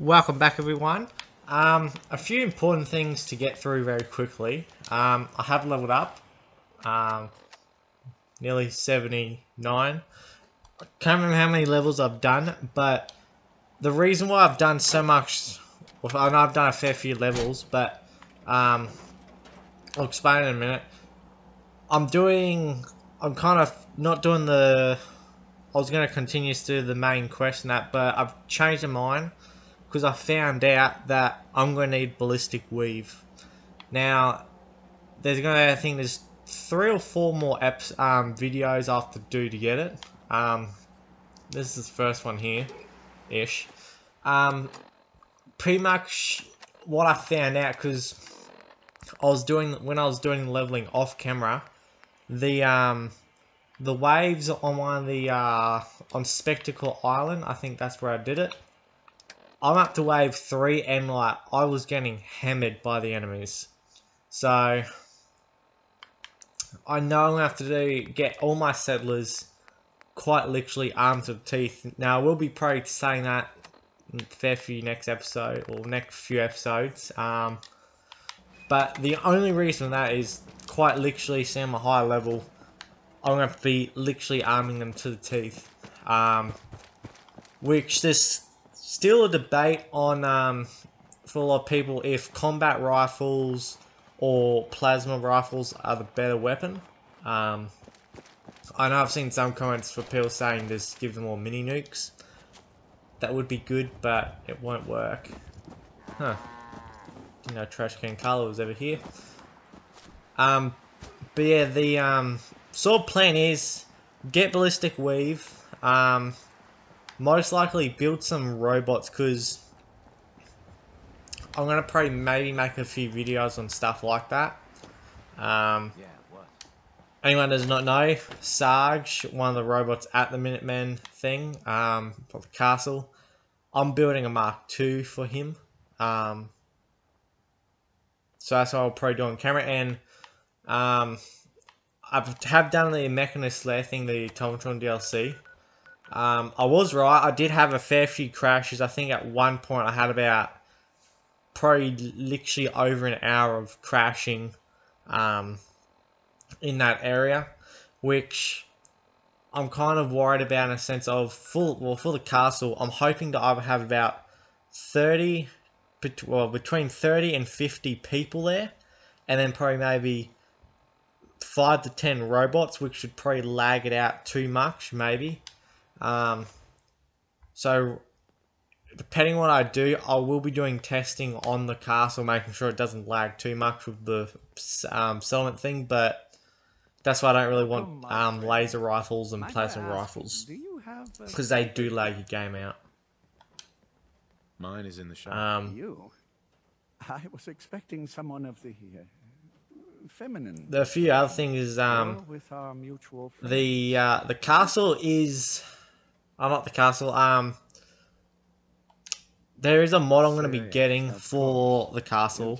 Welcome back, everyone. A few important things to get through very quickly. I have leveled up, nearly 79. Can't remember how many levels I've done, but the reason why I've done so much, well, I know I've done a fair few levels, but I'll explain in a minute. I'm kind of not doing I was going to continue to do the main quest and that, but I've changed my mind. Because I found out that I'm going to need ballistic weave. Now, there's 3 or 4 more videos I have to do to get it. This is the first one here, ish. Pretty much what I found out, because when I was doing leveling off camera, the waves on one of the on Spectacle Island, I think that's where I did it. I'm up to wave 3 and like I was getting hammered by the enemies. So I know I'm gonna have to get all my settlers quite literally armed to the teeth. Now I will be probably saying that in a fair few next episode or next few episodes. But the only reason that is quite literally seeing my high level, I'm gonna have to be literally arming them to the teeth. Which this still a debate on for a lot of people if combat rifles or plasma rifles are the better weapon. I know I've seen some comments for people saying just give them all mini nukes. That would be good, but it won't work. Huh. You know, Trash Can Carla was over here. But yeah, the sort of plan is get ballistic weave. Most likely build some robots, because I'm going to probably maybe make a few videos on stuff like that. Anyone does not know, Sarge, one of the robots at the Minutemen thing, for the castle, I'm building a Mark II for him. So that's what I'll probably do on camera. And I have done the Mechanist Lair thing, the Automatron DLC. I was right, I did have a fair few crashes. I think at one point I had about probably literally over an hour of crashing in that area, which I'm kind of worried about in a sense of for the castle. I'm hoping to either have about between 30 and 50 people there, and then probably maybe 5 to 10 robots, which should probably lag it out too much, maybe. So depending on what I do, I will be doing testing on the castle, making sure it doesn't lag too much with the settlement thing, but that's why I don't really want laser rifles and plasma rifles, because they do lag your game out. Mine is in the shop. You? I was expecting someone of the feminine. The few other things is with our mutual friend. the castle is not the castle. There is a mod I'm going to be getting for the castle.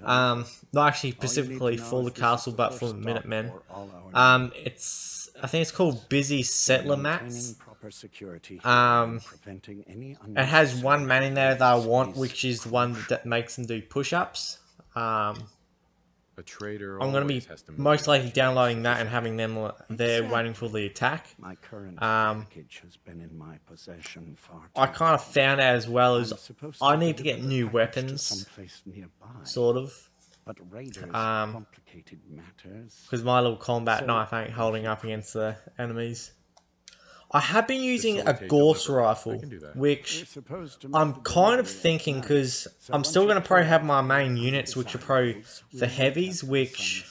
Not actually specifically for the castle, but for the Minutemen. I think it's called Busy Settler Mats. It has one man in there that I want, which is the one that makes them do push-ups. A trader. I'm going to be most likely downloading that and having them there waiting for the attack. My current package has been in my possession far too I kind of found out as well as I need to get new weapons, sort of. But raiders complicated matters. Because my little combat knife ain't holding up against the enemies. I have been using a Gauss rifle, which I'm kind of thinking, because I'm still going to probably have my main units, which are probably the heavies, which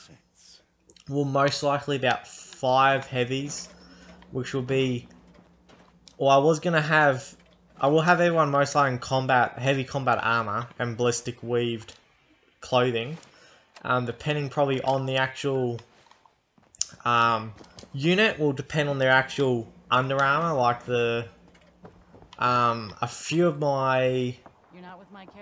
will most likely about 5 heavies, which will be, well, I will have everyone most likely in heavy combat armor and ballistic weaved clothing, depending probably on the actual unit, will depend on their actual Under Armour, like a few of my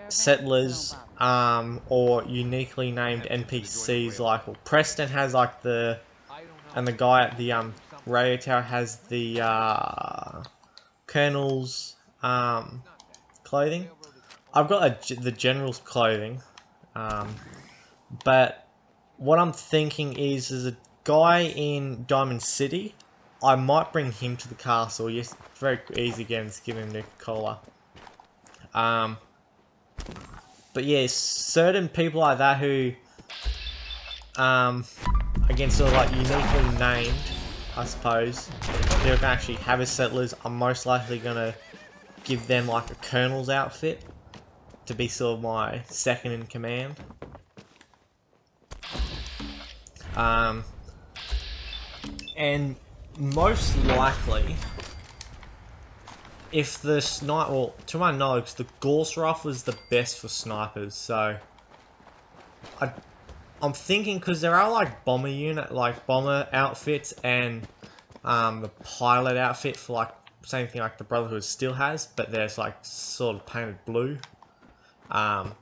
settlers or uniquely named NPCs, like Preston has like and the guy at the radio tower has the Colonel's clothing. I've got the general's clothing, but what I'm thinking is there's a guy in Diamond City. I might bring him to the castle. Yes, very easy again, just give him the collar. But yeah, certain people like that who, again, sort of like uniquely named, I suppose, who can actually have as settlers, I'm most likely gonna give them like a colonel's outfit to be sort of my second in command. And most likely, if the sniper, well, to my knowledge, the Gauss rifle is the best for snipers. So I'm thinking, because there are like bomber outfits and the pilot outfit for like same thing like the Brotherhood still has, but there's like sort of painted blue. I'm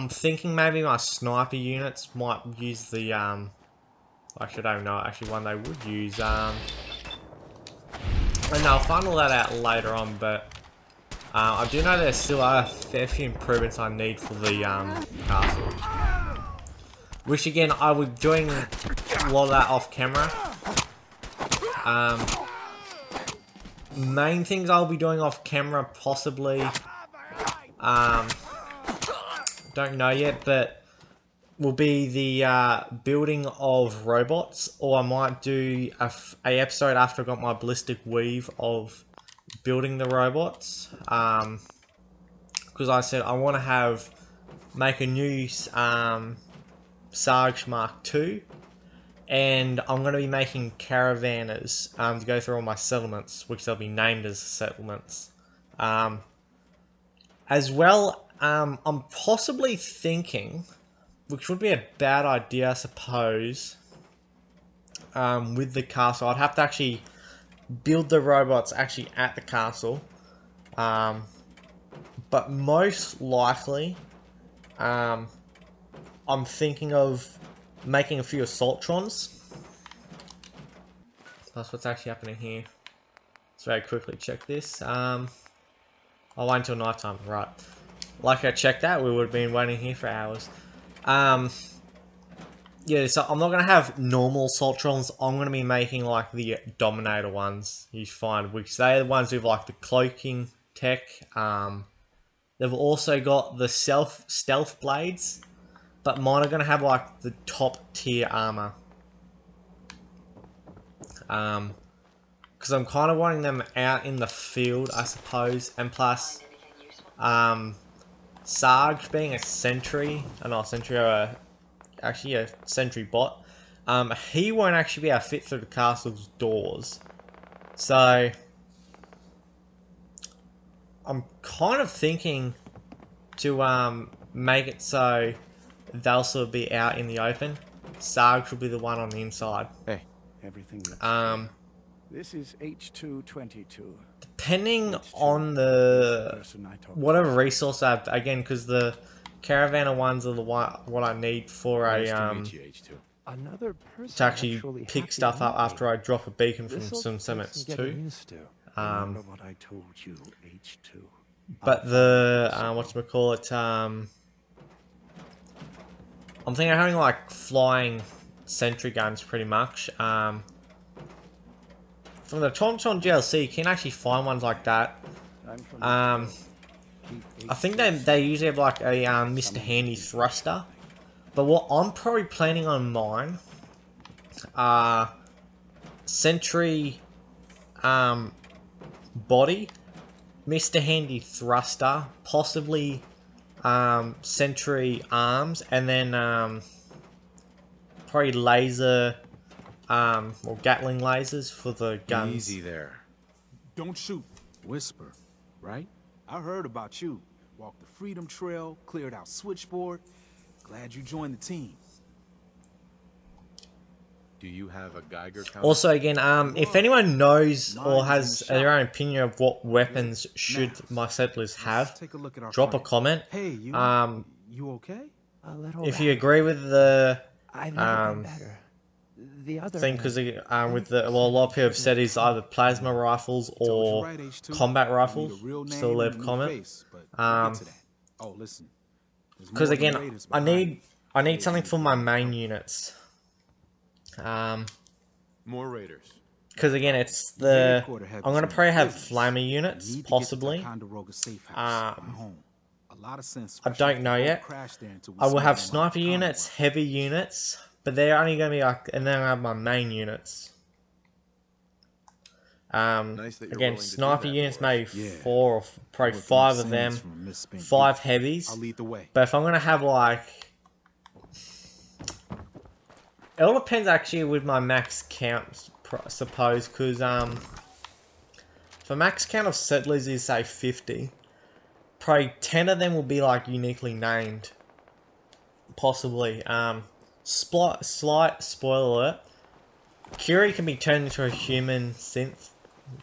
thinking maybe my sniper units might use the actually I don't know actually one they would use and I'll find all that out later on, but I do know there still are a fair few improvements I need for the castle. Which again, I will be doing a lot of that off camera. Main things I'll be doing off camera possibly, don't know yet, but will be the building of robots, or I might do a episode after I got my ballistic weave of building the robots, because I said I want to make a new Sarge Mark II, and I'm going to be making caravanners to go through all my settlements, which they'll be named as settlements. As well, I'm possibly thinking, which would be a bad idea I suppose, with the castle, I'd have to actually build the robots actually at the castle, but most likely, I'm thinking of making a few Assaultrons. That's what's actually happening here. Let's very quickly check this. I'll wait until night time, right. Like I checked that, we would have been waiting here for hours. Yeah, so I'm not going to have normal Assaultrons, I'm going to be making like the Dominator ones you find, which they're the ones with like the cloaking tech. They've also got the stealth blades, but mine are going to have like the top tier armor. Because I'm kind of wanting them out in the field, I suppose, and plus, Sarge being a sentry, actually a sentry bot, he won't actually be able to fit through the castle's doors. So, I'm kind of thinking to make it so they'll sort of be out in the open. Sarge will be the one on the inside. Hey, Everything looks This is H222. Depending H2 on is the person I talked whatever resource I have, again, because the Caravanner ones are the what I need for a nice to meet you, H2. Another person to actually pick stuff up after I drop a beacon from some summits too. Remember what I told you, H2. But the whatchamacallit, I'm thinking of having like flying sentry guns pretty much. From the Tauntaun GLC, you can actually find ones like that. I think they usually have like a Mr. Handy thruster. But what I'm probably planning on mine are sentry body, Mr. Handy thruster, possibly sentry arms, and then probably laser or Gatling lasers for the guns. Easy there. Don't shoot. Whisper, right? I heard about you. Walked the Freedom Trail, cleared out Switchboard. Glad you joined the team. Do you have a Geiger counter? Also, again, if anyone knows or has their own opinion of what weapons should my settlers have, Take a look at our drop a fight. comment. Hey, you okay? A little If you agree with the I've never been better. The other thing, because with the a lot of people have said is either plasma rifles or combat rifles. Still leave a comment. We'll get to that. Oh, listen. There's Because more than again, raiders I behind you. need something for my main units. More raiders. Because again, it's The the headquarter have I'm gonna this probably have business. flamer You units need to get to possibly. Ticonderoga safe house, my home. A lot of sense. I don't know yet. I will have sniper units, heavy units, but they're only gonna be like, and then I have my main units. Nice that you're Again, willing to do sniper that units, for us. maybe Yeah. 4 or probably 5 of them, 5 heavies. I'll lead the way. But if I'm gonna have like, it all depends actually with my max count, suppose, because if a max count of settlers is say 50, probably 10 of them will be like uniquely named, possibly. Slight spoiler alert: Curie can be turned into a human synth.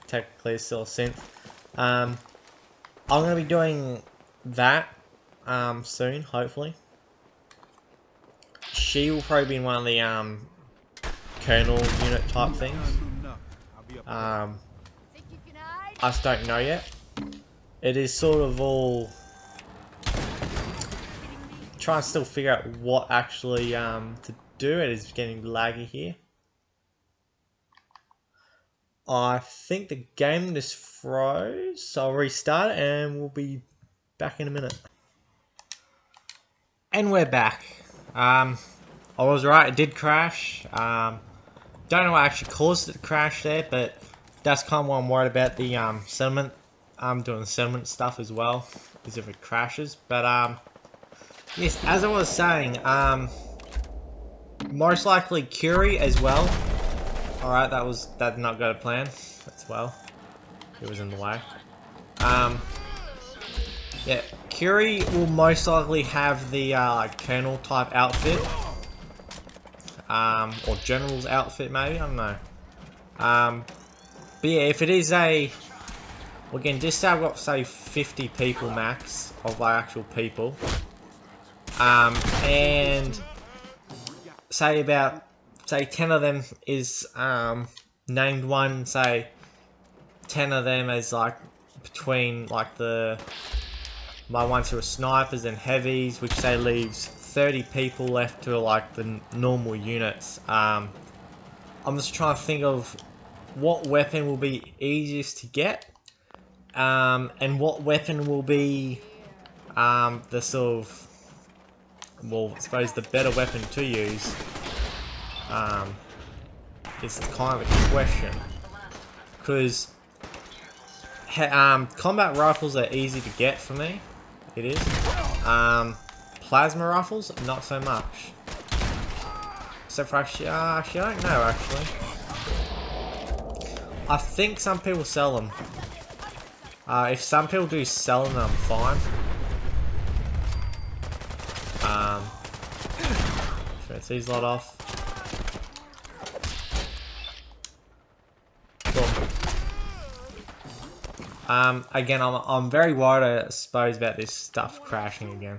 Technically, it's still a synth. I'm gonna be doing that soon, hopefully. She will probably be in one of the kernel unit type things. I just don't know yet. It is sort of all trying to still figure out what actually to do. It is getting laggy here. I think the game just froze, so I'll restart it and we'll be back in a minute. And we're back. I was right, it did crash. Don't know what actually caused it to crash there, but that's kind of what I'm worried about, the settlement. I'm doing the settlement stuff as well, is if it crashes. But yes, as I was saying, most likely Curie as well. Alright, that did not go to plan as well. It was in the way. Yeah, Curie will most likely have the like Colonel type outfit. Or General's outfit maybe, I don't know. But yeah, if it is a... Well, again, just say I've got say 50 people max of like actual people. And say about... Say 10 of them is named one, say 10 of them as like between like my ones who are snipers and heavies, which say leaves 30 people left to like the normal units. I'm just trying to think of what weapon will be easiest to get, and what weapon will be the sort of, well, I suppose the better weapon to use. It's kind of a question, because combat rifles are easy to get for me. It is. Plasma rifles, not so much. Except for actually, I don't know actually. I think some people sell them. If some people do sell them, I'm fine. Let's these lot off. Again, I'm very worried, I suppose, about this stuff crashing again.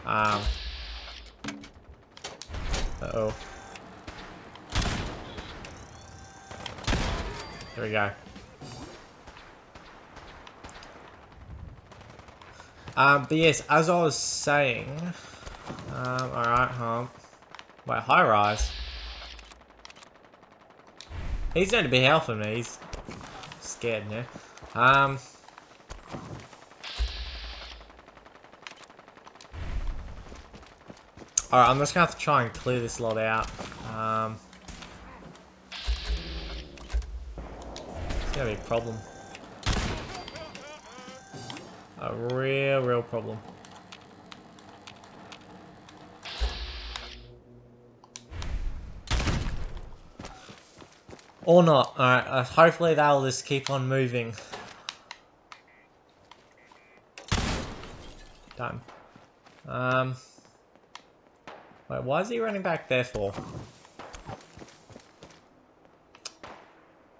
Uh-oh. There we go. But yes, as I was saying, alright, wait, high rise. He's going to be helping me, he's scared now. Alright, I'm just going to have to try and clear this lot out. It's going to be a problem. A real problem. Or not. Alright, hopefully they'll just keep on moving. Done. Wait, why is he running back there for?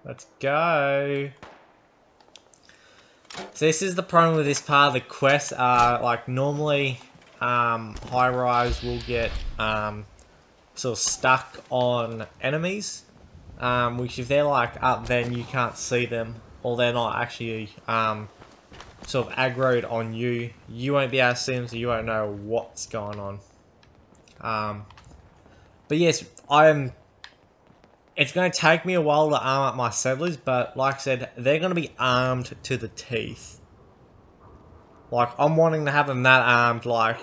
Let's go. So this is the problem with this part of the quest. Like normally, high rise will get sort of stuck on enemies. Which if they're like up, then you can't see them, or they're not actually sort of aggroed on you, you won't be able to see them, so you won't know what's going on. But yes, it's going to take me a while to arm up my settlers, but like I said, they're going to be armed to the teeth. Like, I'm wanting to have them that armed, like,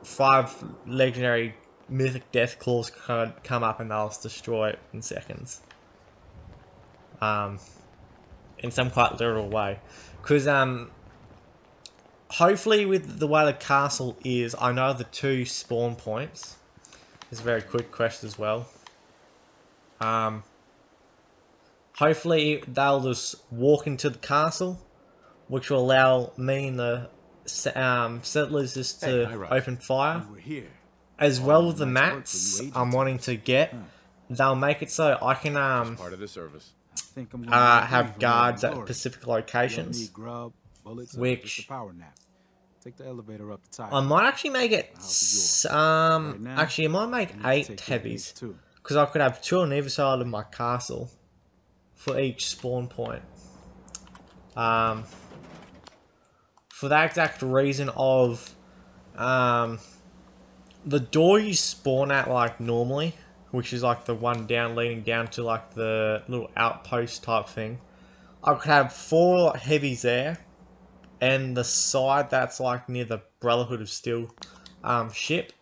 5 legendary mythic death claws come up and they'll just destroy it in seconds. In some quite literal way. Because, hopefully with the way the castle is, I know the 2 spawn points. It's a very quick quest as well. Hopefully they'll just walk into the castle, which will allow me and the settlers just to open fire. As well with the mats I'm wanting to get, they'll make it so I can Part of the service. have guards at specific locations, which Take the elevator up the top. I might actually make it, actually I might make 8 heavies, because I could have 2 on either side of my castle for each spawn point. For that exact reason of, the door you spawn at like normally, which is like the one down leading down to like the little outpost type thing, I could have 4 heavies there, and the side that's like near the Brotherhood of Steel ship,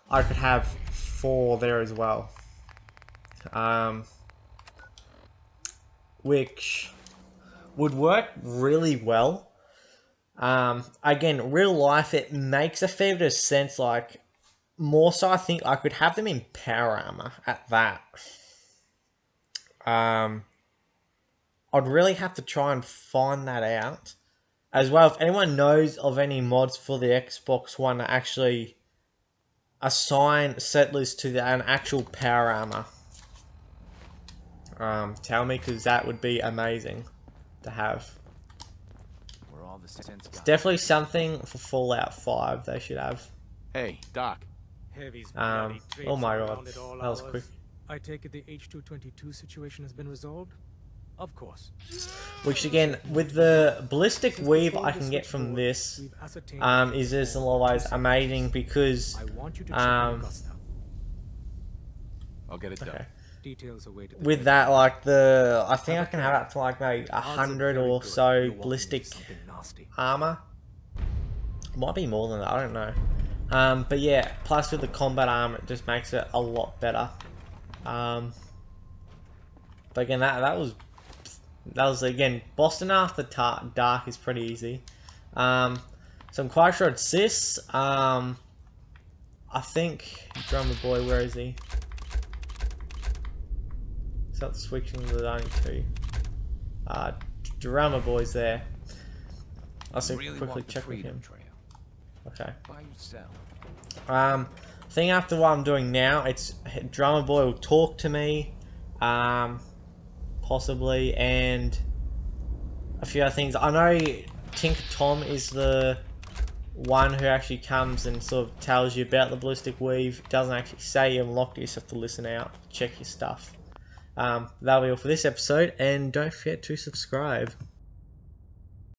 I could have 4 there as well. Which would work really well. Again, real life, it makes a fair bit of sense. Like, more so, I think I could have them in power armor at that. I'd really have to try and find that out. As well, if anyone knows of any mods for the Xbox One that actually assign settlers to an actual power armor, tell me, because that would be amazing to have. It's definitely something for Fallout 5 they should have. Hey, Doc. Oh my god, that was quick. I take it the H222 situation has been resolved? Of course. Which again, with the ballistic weave I can get from this, is just always amazing because, I'll get it done. Details awaited. With that, like I think I can have up to like maybe 100 or so ballistic armor. Might be more than that, I don't know. But yeah, plus with the combat armor, it just makes it a lot better. But again, that was again, Boston after dark is pretty easy. So I'm quite sure it's this. I think Drummer Boy, where is he? Start switching to the only 2. Drummer Boy's there. I'll quickly check with him. Okay. Thing after what I'm doing now, it's Drummer Boy will talk to me, possibly, and a few other things. I know Tinker Tom is the one who actually comes and sort of tells you about the ballistic weave. Doesn't actually say you unlocked it, you just have to listen out, check your stuff. That'll be all for this episode, and don't forget to subscribe.